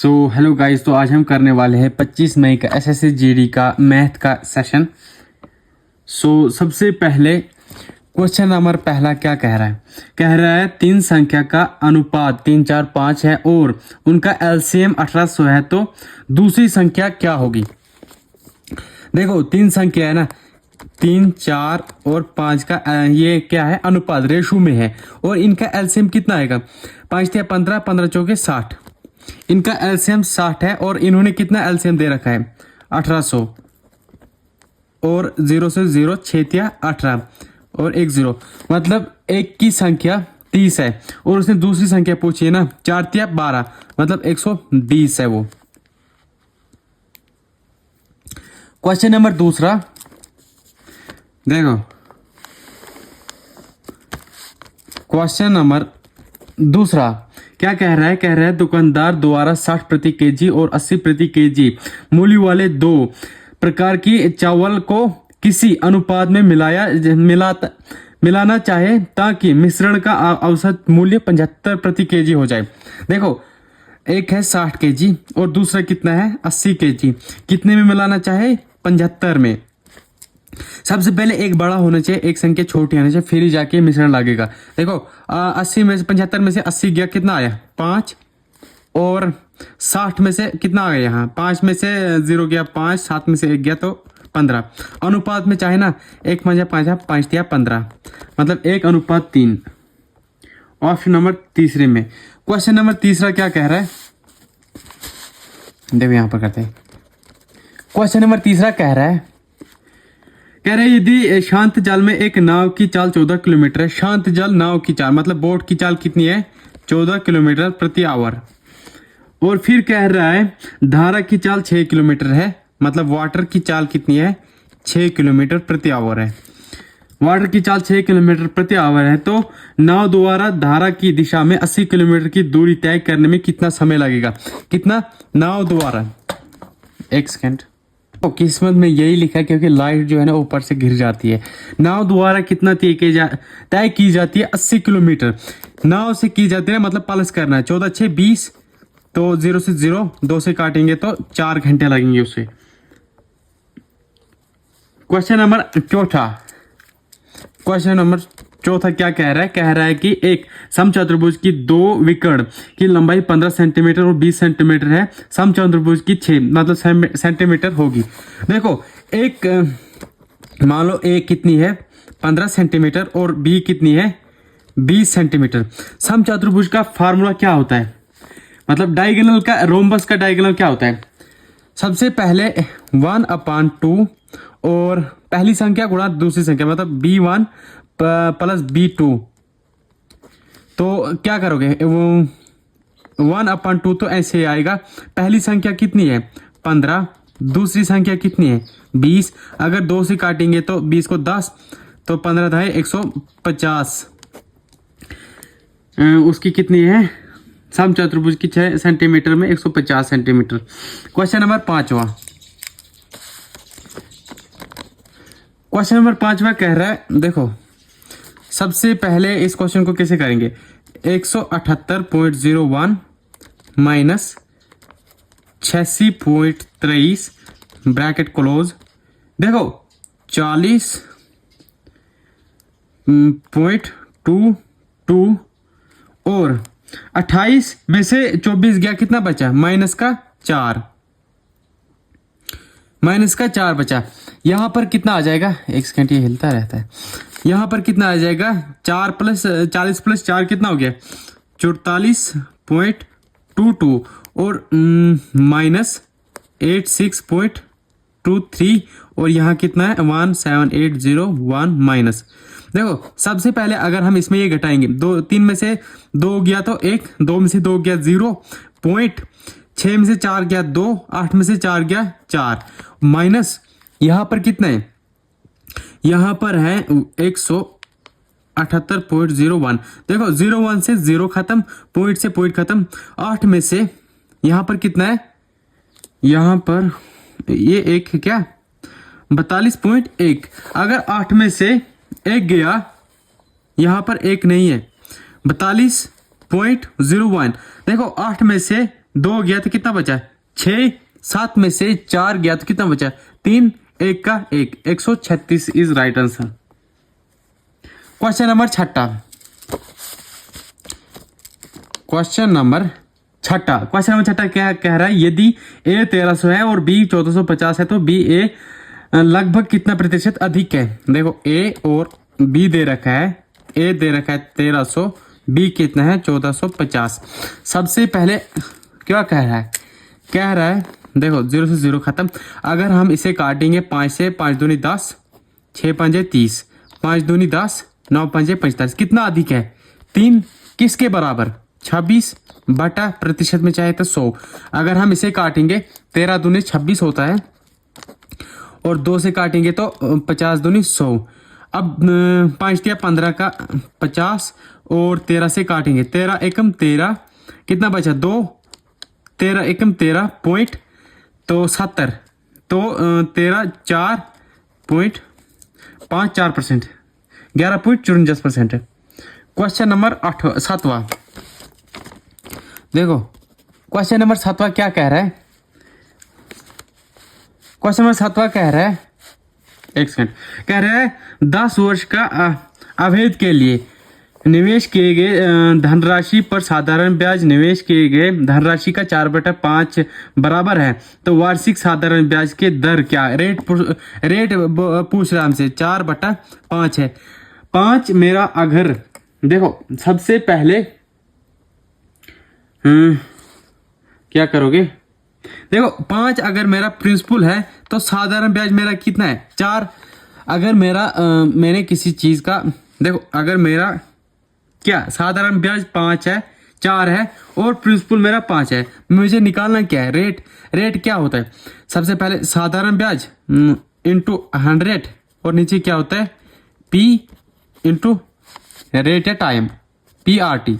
Hello guys, तो आज हम करने वाले हैं 25 मई का एसएससी जीडी का मैथ का सेशन। सबसे पहले क्वेश्चन नंबर पहला क्या कह रहा है? कह रहा है तीन संख्या का अनुपात 3, 4, 5 है और उनका एलसीएम 1800 है, तो दूसरी संख्या क्या होगी? देखो, तीन संख्या है ना, 3, 4 और 5 का ये क्या है? अनुपात, रेशो में है। और इनका एलसीएम कितना आएगा? 5 या 15, 15 चौके 60। इनका एलसीएम 60 है और इन्होंने कितना एलसीएम दे रखा है? 1800। और 0 से 0, 6 या 18 और 1 0, मतलब एक की संख्या 30 है। और उसने दूसरी संख्या पूछी है ना, 4 या 12, मतलब 120 है वो। क्वेश्चन नंबर दूसरा देखो, क्वेश्चन नंबर दूसरा क्या कह रहा है? कह रहा है दुकानदार द्वारा 60 प्रति केजी और 80 प्रति केजी मूल्य वाले दो प्रकार की चावल को किसी अनुपात में मिलाना चाहे ताकि मिश्रण का औसत मूल्य 75 प्रति केजी हो जाए। देखो, एक है 60 केजी और दूसरा कितना है? 80 केजी। कितने में मिलाना चाहे? 75 में। सबसे पहले एक बड़ा होना चाहिए, एक संख्या छोटी होनी चाहिए, फिर ही जाके मिश्रण लगेगा। देखो, 80 में से 75 में से 80 गया, कितना आया? 5। और 60 में से कितना आ गया? यहाँ 5 में से 0 गया 5, 7 में से 1 गया तो 15। अनुपात में चाहे ना, 1 5 5 5 या 15, मतलब 1:3। ऑप्शन नंबर तीसरे में। क्वेश्चन नंबर तीसरा क्या कह रहा है? देखो यहाँ पर करते हैं। क्वेश्चन नंबर तीसरा कह रहा है यदि शांत जल में एक नाव की चाल 14 किलोमीटर है, शांत जल नाव की चाल मतलब बोट की चाल कितनी है? 14 किलोमीटर प्रति आवर। और फिर कह रहा है धारा की चाल 6 किलोमीटर है, मतलब वाटर की चाल कितनी है? 6 किलोमीटर प्रति आवर है। वाटर की चाल 6 किलोमीटर प्रति आवर है, तो नाव द्वारा धारा की दिशा में 80 किलोमीटर की दूरी तय करने में कितना समय लगेगा? कितना? नाव द्वारा, एक सेकेंड, तो किस्मत में यही लिखा है क्योंकि लाइट जो है ना ऊपर से गिर जाती है। नाव द्वारा कितना तय की जाती है? 80 किलोमीटर नाव से की जाती है, मतलब प्लस करना है। 14 6 20, तो 0 से 0, 2 से काटेंगे तो 4 घंटे लगेंगे उसे। क्वेश्चन नंबर चौथा। क्वेश्चन नंबर चौथा क्या कह रहा है? कह रहा है कि एक समचतुर्भुज की दो विकर्ण की लंबाई 15 सेंटीमीटर और 20 सेंटीमीटर है, समचतुर्भुज की 6 मतलब सेंटीमीटर होगी। देखो, एक मान लो ए कितनी है? 15 सेंटीमीटर और बी कितनी है? 20 सेंटीमीटर। समचतुर्भुज का फार्मूला क्या होता है? मतलब डायगोनल का, रोम्बस का डायगोनल क्या होता है? सबसे पहले 1/2 और पहली संख्या गुणा दूसरी संख्या, मतलब B1 प्लस B2। तो क्या करोगे? 1/2 तो ऐसे आएगा। पहली संख्या कितनी है? 15। दूसरी संख्या कितनी है? 20। अगर 2 से काटेंगे तो 20 को 10, तो 15 था 150। उसकी कितनी है? समचतुर्भुज की 6 सेंटीमीटर में 150 सेंटीमीटर। क्वेश्चन नंबर 5वां। क्वेश्चन नंबर 5वां कह रहा है, देखो सबसे पहले इस क्वेश्चन को कैसे करेंगे? 178.01 माइनस 86.23 ब्रैकेट क्लोज। देखो 40.22 और 28 में से 24 गया, कितना बचा? माइनस का 4 बचा। यहां पर कितना आ जाएगा? एक सेकंड, ये हिलता रहता है। यहां पर कितना आ जाएगा? 40 प्लस 4 कितना हो गया? 44.22 और माइनस 86.23 और यहाँ कितना है? 17801 माइनस। देखो, सबसे पहले अगर हम इसमें ये घटाएंगे, 3 में से 2 गया तो 1, 2 में से 2 गया 0, 6 में से 4 गया 2, 8 में से 4 गया 4, माइनस यहां पर कितना है? यहां पर है 178.01। देखो 01 से 0 खत्म, पॉइंट से पॉइंट खत्म। 8 में से यहां पर कितना है? यहां पर ये 1 है क्या? 42.1। अगर 8 में से 1 गया, यहां पर 1 नहीं है, 42.01। देखो 8 में से 2 गया तो कितना बचा? 6। 7 में से 4 गया तो कितना बचा? 3। 1 का 1, 136 is right answer. Question number छठा। क्वेश्चन नंबर छठा क्या कह रहा है? यदि A 1300 है और B 1450 है तो B A लगभग कितना प्रतिशत अधिक है? देखो A और B दे रखा है। A दे रखा है 1300, B कितना है? 1450। सबसे पहले क्या कह रहा है? कह रहा है देखो 0 से 0 खत्म। अगर हम इसे काटेंगे 5 से, 5 दूनी 10, 6 पंजे 30, 5 दूनी 10, 9 पंजे 45, कितना अधिक है? 3 किसके बराबर? 26 बटा प्रतिशत में चाहे तो 100। अगर हम इसे काटेंगे 13 दूनी 26 होता है और 2 से काटेंगे तो 50 दूनी 100। अब 5 दिया 15 का 50 और 13 से काटेंगे 13 एकम 13, कितना बचा? 2, 13 एकम 13 पॉइंट तो 70, तो 13 4.54%, 11.54%। क्वेश्चन नंबर 7वां। देखो क्वेश्चन नंबर 7वां क्या कह रहा है? क्वेश्चन नंबर 7वां कह रहा है, एक सेकंड, कह रहा है 10 वर्ष का अवधि के लिए निवेश किए गए धनराशि पर साधारण ब्याज निवेश किए गए धनराशि का 4/5 बराबर है तो वार्षिक साधारण ब्याज के दर क्या? रेट पूछ रहा हमसे। 4/5 है। 5 मेरा अगर देखो सबसे पहले क्या करोगे? देखो 5 अगर मेरा प्रिंसिपल है तो साधारण ब्याज मेरा कितना है? 4। अगर मेरा मैंने किसी चीज का देखो, अगर मेरा क्या साधारण ब्याज 5 है, 4 है और प्रिंसिपल मेरा 5 है, मुझे निकालना क्या है? रेट क्या होता है? सबसे पहले साधारण ब्याज इंटू 100 और नीचे क्या होता है? P इंटू रेट है टाइम, PRT।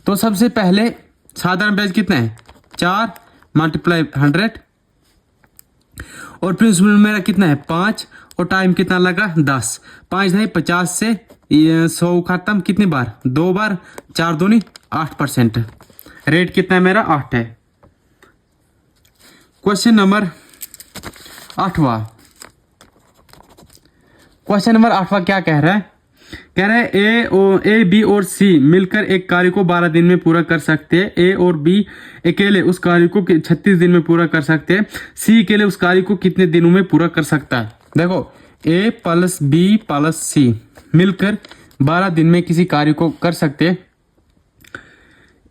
तो सबसे पहले साधारण ब्याज कितना है? 4 मल्टीप्लाई 100 और प्रिंसिपल मेरा कितना है? 5 और टाइम कितना लगा? 10। 5 नहीं 50 से 100 खत्म कितनी बार? 2 बार। 4 दूनी 8%। रेट कितना है मेरा? 8 है। क्वेश्चन नंबर 8वां। क्वेश्चन नंबर 8वां क्या कह रहा है? कह रहा है ए बी और सी मिलकर एक कार्य को 12 दिन में पूरा कर सकते हैं। ए और बी अकेले उस कार्य को 36 दिन में पूरा कर सकते हैं। सी अकेले उस कार्य को कितने दिनों में पूरा कर सकता है? देखो ए प्लस बी प्लस सी मिलकर 12 दिन में किसी कार्य को कर सकते हैं।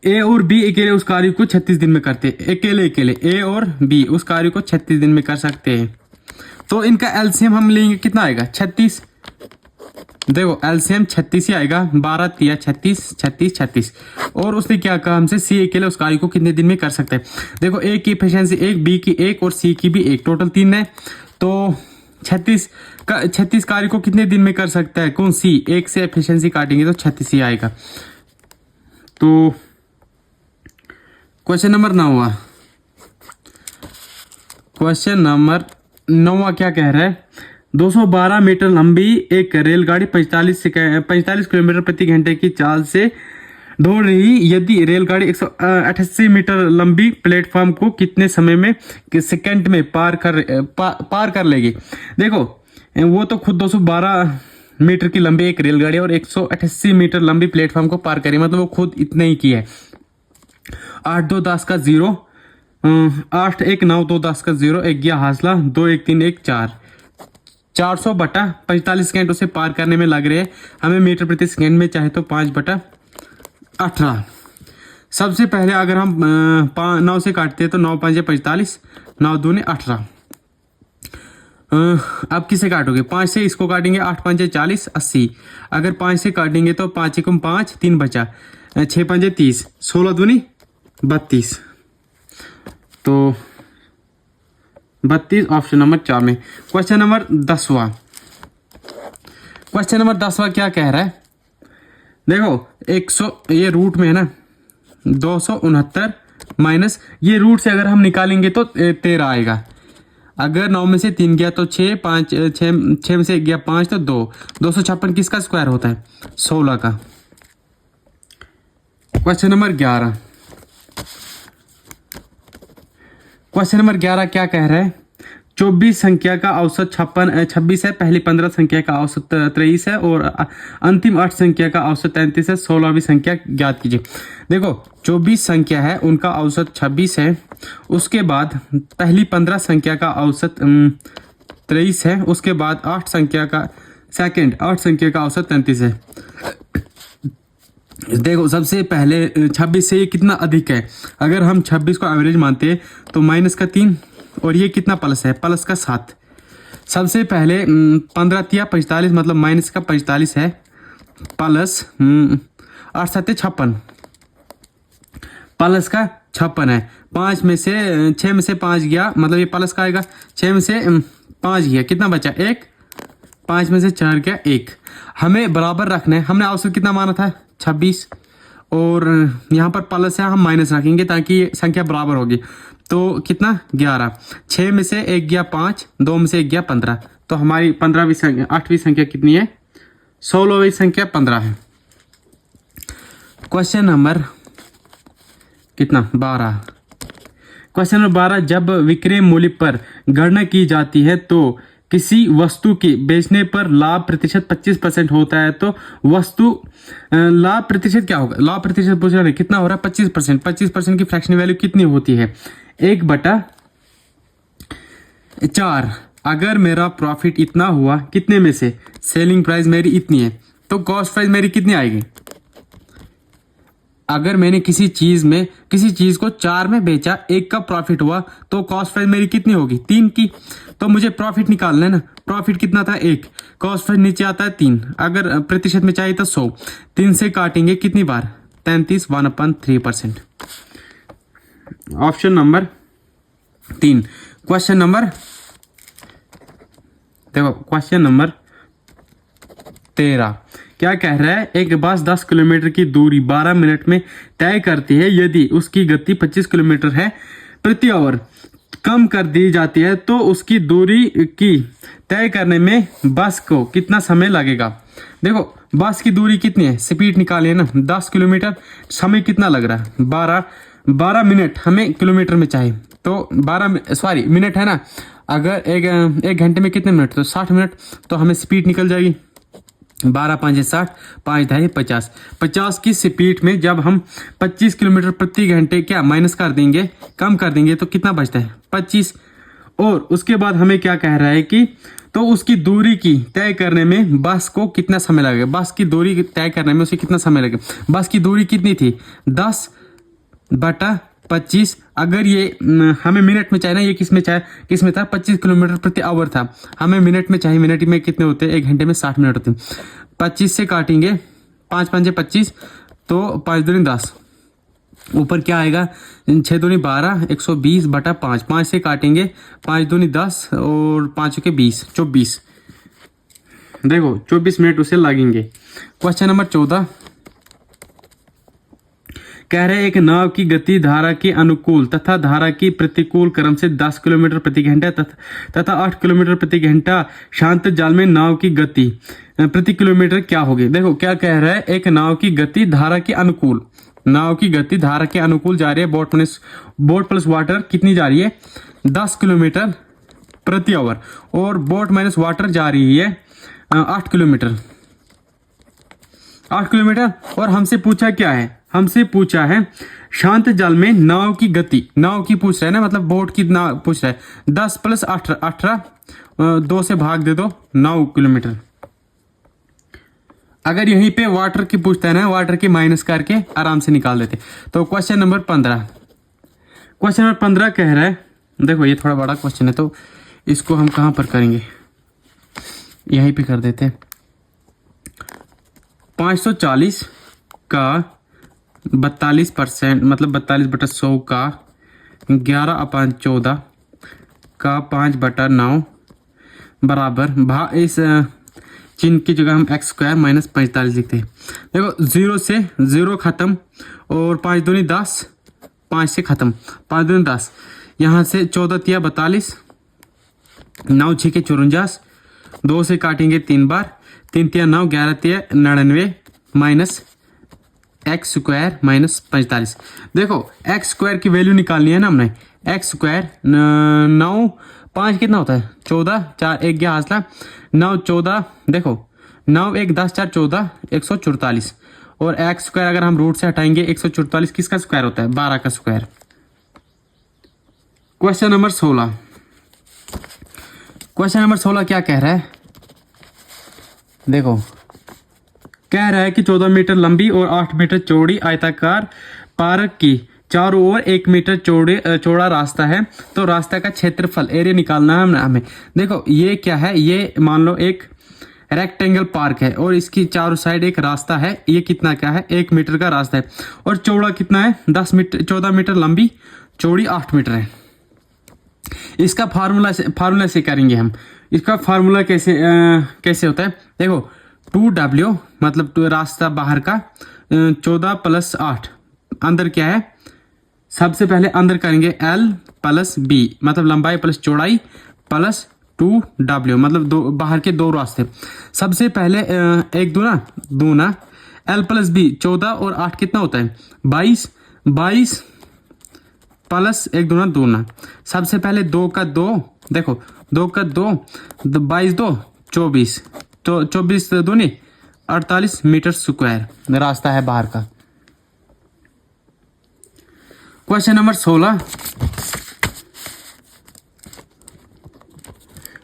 ए और बी अकेले उस कार्य को 36 दिन में करते हैं। अकेले ए और बी उस कार्य को 36 दिन में कर सकते हैं। तो इनका एलसीएम हम लेंगे, कितना आएगा? 36। देखो एलसीएम 36 ही आएगा। 12 तिया 36, 36, 36। और उसने क्या कहा हमसे? सी अकेले उस कार्य को कितने दिन में कर सकते हैं। देखो ए की एफिशिएंसी 1, बी की 1 और सी की भी 1, टोटल 3 है। तो 36 कार्य को कितने दिन में कर सकता है? कौन? सी। 1 से एफिशिएंसी काटेंगे तो 36 ही आएगा। तो क्वेश्चन नंबर 9वां। क्वेश्चन नंबर 9वां क्या कह रहा है? 212 मीटर लंबी एक रेलगाड़ी 45 किलोमीटर प्रति घंटे की चाल से दौड़ रही। यदि रेलगाड़ी 188 मीटर लंबी प्लेटफॉर्म को कितने समय में सेकंड में पार कर लेगी? देखो वो तो खुद 212 मीटर की लंबी एक रेलगाड़ी और 188 मीटर लंबी प्लेटफॉर्म को पार करी, मतलब वो खुद इतने ही की है। 8 2 10 का 0, 8 1 9 2 10 का 0, 1 गया हासला, 2 1 3 1 4, 400 बटा 45 सेकेंड उसे पार करने में लग रहे हैं। हमें मीटर प्रति सेकेंड में चाहे तो 5/18। सबसे पहले अगर हम 9 से काटते हैं तो 9 5 45, 9 दूनी 18। अब किसे काटोगे? 5 से इसको काटेंगे, 8 5 40, 80। अगर 5 से काटेंगे तो 5 एकम 5, 3 बचा, 6 5 30, 16 दूनी 32। तो 32 ऑप्शन नंबर 4 में। क्वेश्चन नंबर 10वां। क्वेश्चन नंबर 10वां क्या कह रहा है? देखो 100 ये रूट में है ना, 269 माइनस ये रूट से अगर हम निकालेंगे तो 13 आएगा। अगर 9 में से 3 गया तो 6, 5 6 में से 1 गया 5 तो 2। 256 किसका स्क्वायर होता है? 16 का। Question number 11। क्वेश्चन नंबर 11 क्या कह रहा है? 24 संख्या का औसत 26 है, पहली 15 संख्या का औसत 23 है और अंतिम 8 संख्या का औसत 33 है। 16वीं संख्या ज्ञात कीजिए। देखो 24 संख्या है, उनका औसत 26 है, उसके बाद पहली 15 संख्या का औसत 23 है, उसके बाद 8 संख्या का औसत 33 है। देखो सबसे पहले 26 से ये कितना अधिक है। अगर हम 26 को एवरेज मानते हैं तो माइनस का 3 और ये कितना प्लस है, प्लस का 7। सबसे पहले 15 तिया 45 मतलब माइनस का 45 है, प्लस 8 7 56 प्लस का 56 है। 5 में से 6 में से 5 गया, मतलब ये प्लस का आएगा। 6 में से 5 गया, कितना बचा? 1। 5 में से 4 गया 1। हमें बराबर रखना है। हमने औसत कितना माना था? 26 और यहाँ पर प्लस है, हम माइनस रखेंगे ताकि ये संख्या बराबर होगी। तो कितना? 11। 6 में से 1 गया 5, 2 में से 1 गया 15। तो हमारी 15वीं संख्या 8वीं संख्या कितनी है? 16वीं संख्या 15 है। क्वेश्चन नंबर कितना? 12। क्वेश्चन नंबर 12, जब विक्रय मूल्य पर गणना की जाती है तो किसी वस्तु के बेचने पर लाभ प्रतिशत 25% होता है, तो वस्तु लाभ प्रतिशत क्या होगा? लाभ प्रतिशत पूछ रहे हैं, कितना हो रहा है? 25%। 25% की फ्रैक्शन वैल्यू कितनी होती है? 1/4। अगर मेरा प्रॉफिट इतना हुआ, कितने में से? सेलिंग प्राइस मेरी इतनी है, तो कॉस्ट प्राइस मेरी कितनी आएगी? अगर मैंने किसी चीज को 4 में बेचा, 1 का प्रॉफिट हुआ, तो कॉस्ट प्राइस मेरी कितनी होगी? 3 की। तो मुझे प्रॉफिट निकालना है ना। प्रॉफिट कितना था? 1। कॉस्ट प्राइस नीचे आता है 3। अगर प्रतिशत में चाहिए तो 100। 3 से काटेंगे कितनी बार? 33, 1/3%। Option number 3। क्वेश्चन नंबर 13 क्या कह रहा है? एक बस 10 किलोमीटर की दूरी 12 मिनट में तय करती है। यदि उसकी गति 25 किलोमीटर है प्रति आवर कम कर दी जाती है तो उसकी दूरी की तय करने में बस को कितना समय लगेगा? देखो बस की दूरी कितनी है, स्पीड निकालिए ना। 10 किलोमीटर, समय कितना लग रहा है? 12 मिनट हमें किलोमीटर में चाहिए, तो मिनट है ना। अगर एक घंटे में कितने मिनट? तो 60 मिनट। तो हमें स्पीड निकल जाएगी 12 5 60, 5 ढाई 50। 50 की स्पीड में जब हम 25 किलोमीटर प्रति घंटे क्या माइनस कर देंगे, कम कर देंगे, तो कितना बचता है? 25। और उसके बाद हमें क्या कह रहा है कि तो उसकी दूरी की तय करने में बस को कितना समय लगेगा? बस की दूरी तय करने में उसे कितना समय लगेगा? बस की दूरी कितनी थी? 10/25। अगर ये हमें मिनट में चाहिए ना, ये किस में था? 25 किलोमीटर प्रति आवर था। हमें मिनट में चाहिए। मिनट में कितने होते हैं? 1 घंटे में 60 मिनट होते हैं। 25 से काटेंगे, 5 5 25, तो 5 दूनी 10। ऊपर क्या आएगा? 6 दूनी 12, 120/5। 5 से काटेंगे, 5 दूनी 10 और 5 के 20, 24। देखो 24 मिनट उसे लगेंगे। क्वेश्चन नंबर 14 कह रहे एक नाव की गति धारा के अनुकूल तथा धारा की प्रतिकूल क्रम से 10 किलोमीटर प्रति घंटा तथा 8 किलोमीटर प्रति घंटा शांत जल में नाव की गति प्रति किलोमीटर क्या होगी? देखो क्या कह रहा है? एक नाव की गति धारा के अनुकूल, नाव की गति धारा के अनुकूल जा रही है। बोट प्लस वाटर कितनी जा रही है? 10 किलोमीटर प्रति आवर। और बोट माइनस वाटर जा रही है 8 किलोमीटर। 8 किलोमीटर। और हमसे पूछा क्या है? हमसे पूछा है शांत जल में नाव की गति। नाव की पूछ रहा है ना, मतलब बोट की नाव पूछ रहा है। 10 + 18, 2 से भाग दे दो, 9 किलोमीटर। अगर यहीं पे वाटर की पूछता है ना, वाटर की माइनस करके आराम से निकाल देते। तो क्वेश्चन नंबर 15 कह रहा है, देखो ये थोड़ा बड़ा क्वेश्चन है तो इसको हम कहाँ पर करेंगे? यहीं पे कर देते। 540 का 42%, मतलब 42/100 का 11/14 का 5/9 बराबर इस चिन्ह की जगह हम x² - 45 लिखते हैं। देखो 0 से 0 खत्म और 5 दूनी 10, 5 से खत्म, 5 दूनी 10। यहाँ से 14 तिया 42, 9 6 54, 2 से काटेंगे 3 बार, 3 तिया 9, 11 तिया 99 - एक्स स्क्वायर माइनस 45। देखो एक्स स्क्वायर की वैल्यू निकालनी है ना हमने। एक्स स्क्वायर 9 5 कितना होता है 14, 4 1 गया हासिला 9 14। देखो 9 1 10 4 14 144। और एक्स स्क्वायर अगर हम रूट से हटाएंगे 144 किसका स्क्वायर होता है 12 का square. Question number 16। Question number 16 क्या कह रहा है देखो, कह रहा है कि 14 मीटर लंबी और 8 मीटर चौड़ी आयताकार पार्क की चारों ओर 1 मीटर चौड़ा रास्ता है, तो रास्ता का क्षेत्रफल एरिया निकालना है हमें। देखो ये क्या है, ये मान लो एक रेक्टेंगल पार्क है और इसकी चारों साइड एक रास्ता है। ये कितना क्या है 1 मीटर का रास्ता है और चौड़ा कितना है 10 मीटर, 14 मीटर लंबी, चौड़ी 8 मीटर है। इसका फार्मूला से करेंगे हम। इसका फार्मूला कैसे होता है देखो, 2W मतलब रास्ता बाहर का 14 प्लस 8, अंदर क्या है सबसे पहले अंदर करेंगे L प्लस B मतलब लंबाई प्लस चौड़ाई प्लस 2W मतलब बाहर के दो रास्ते। सबसे पहले एक दूना L प्लस B 14 और 8 कितना होता है 22 प्लस 1 दूना। सबसे पहले 2 का 2, देखो 2 का 2 22 2 24, तो 24 दूनी 48 मीटर स्क्वायर रास्ता है बाहर का। Question number 16।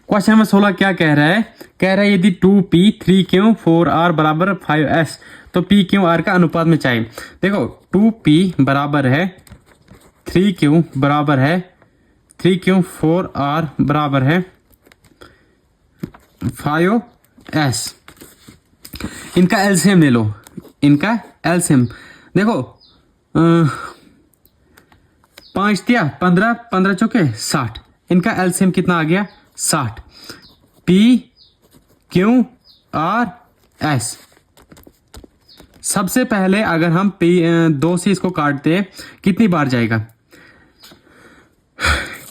क्वेश्चन नंबर 16 क्या कह रहा है, कह रहा है यदि 2p 3q 4r बराबर 5s तो p q r का अनुपात में चाहिए। देखो 2p बराबर है 3q बराबर है 3q 4r बराबर है 5s। इनका एलसीएम ले लो, इनका एलसीएम देखो 5 दिया 15 15 चौके 60, इनका एलसीएम कितना आ गया 60। P Q R S। सबसे पहले अगर हम P 2 से इसको काटते हैं कितनी बार जाएगा,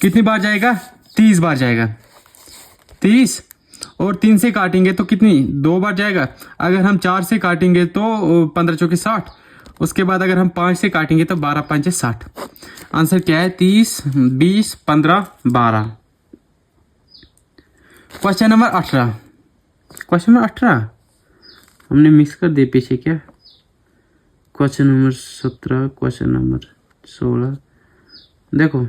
कितनी बार जाएगा 30 बार जाएगा 30, और 3 से काटेंगे तो कितनी 2 बार जाएगा। अगर हम 4 से काटेंगे तो 15 चौके 60, उसके बाद अगर हम 5 से काटेंगे तो 12 5 60। आंसर क्या है 30 20 15 12। Question number 18। क्वेश्चन नंबर 18 हमने मिस कर दिए पीछे क्या। क्वेश्चन नंबर 17, क्वेश्चन नंबर 16, देखो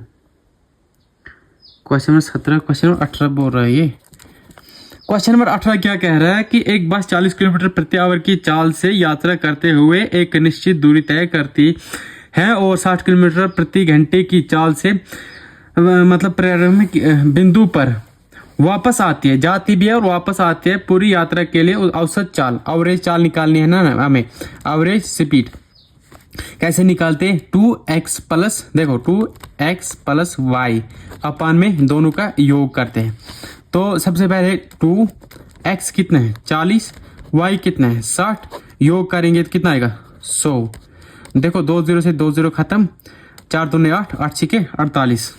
क्वेश्चन नंबर 17 क्वेश्चन नंबर 18 बोल रहा है ये। क्वेश्चन नंबर 18 क्या कह रहा है कि एक बस 40 किलोमीटर प्रति आवर की चाल से यात्रा करते हुए एक निश्चित दूरी तय करती है और 60 किलोमीटर प्रति घंटे की चाल से मतलब प्रारंभिक बिंदु पर वापस आती है, जाती भी है और वापस आती है। पूरी यात्रा के लिए औसत चाल एवरेज चाल निकालनी है ना हमें, एवरेज स्पीड कैसे निकालते हैं 2x प्लस, देखो 2x प्लस y अपान में दोनों का योग करते हैं। तो सबसे पहले 2x कितना है 40, y कितना है 60, योग करेंगे तो कितना आएगा 100। देखो 2 0 से 2 0 खत्म, 4 दूने 8 8 छिके 48।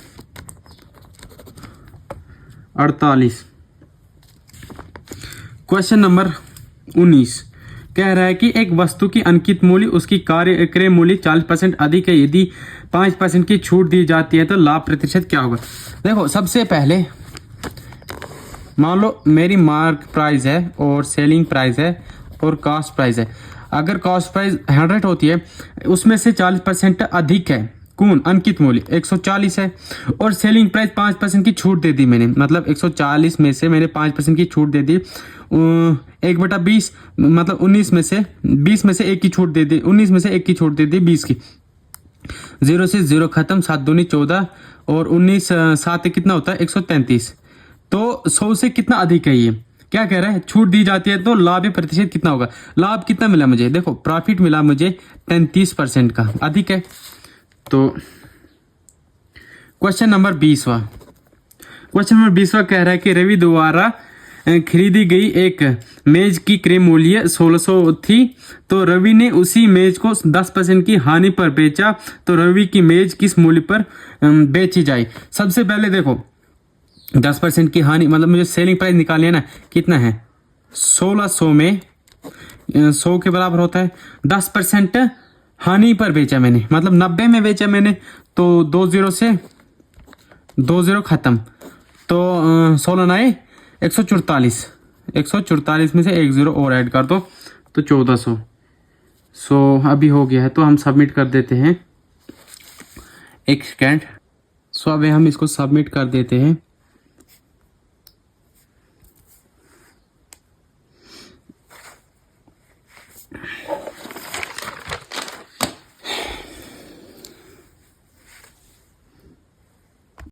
क्वेश्चन नंबर 19 कह रहा है कि एक वस्तु की अंकित मूल्य उसकी क्रय मूल्य 40% अधिक है, यदि 5% की छूट दी जाती है तो लाभ प्रतिशत क्या होगा। देखो सबसे पहले मान लो मेरी मार्क प्राइस है और सेलिंग प्राइस है और कॉस्ट प्राइस है। अगर कॉस्ट प्राइस 100 होती है उसमें से 40% अधिक है कौन अंकित मूल्य 140 है, और सेलिंग प्राइस 5% की छूट दे दी मैंने, मतलब 140 में से मैंने 5% की छूट दे दी 1/20 मतलब 19 में से 20 में से 1 की छूट दे दी, 19 में से 1 की छूट दे दी 20 की। 0 से 0 खत्म, 7 दूनी 14 और 19 7 कितना होता है 133। तो 100 से कितना अधिक है, ये क्या कह रहा है छूट दी जाती है तो लाभ प्रतिशत कितना होगा। लाभ कितना मिला मुझे, देखो प्रॉफिट मिला मुझे 33% का, अधिक है। तो क्वेश्चन नंबर 20वां, क्वेश्चन नंबर 20वां कह रहा है कि रवि द्वारा खरीदी गई एक मेज की क्रय मूल्य 1600 थी, तो रवि ने उसी मेज को 10% की हानि पर बेचा, तो रवि की मेज किस मूल्य पर बेची जाए। सबसे पहले देखो 10% की हानि मतलब मुझे सेलिंग प्राइस निकालनी है ना, कितना है 1600 में 100 के बराबर होता है 10% हानि पर बेचा मैंने, मतलब 90 में बेचा मैंने, तो 20 से 20 खत्म, तो 16 नए 144, 144 में से 10 और ऐड कर दो तो 1400। सो अभी हो गया है, तो हम सबमिट कर देते हैं, एक सेकेंड। सो अभी हम इसको सबमिट कर देते हैं।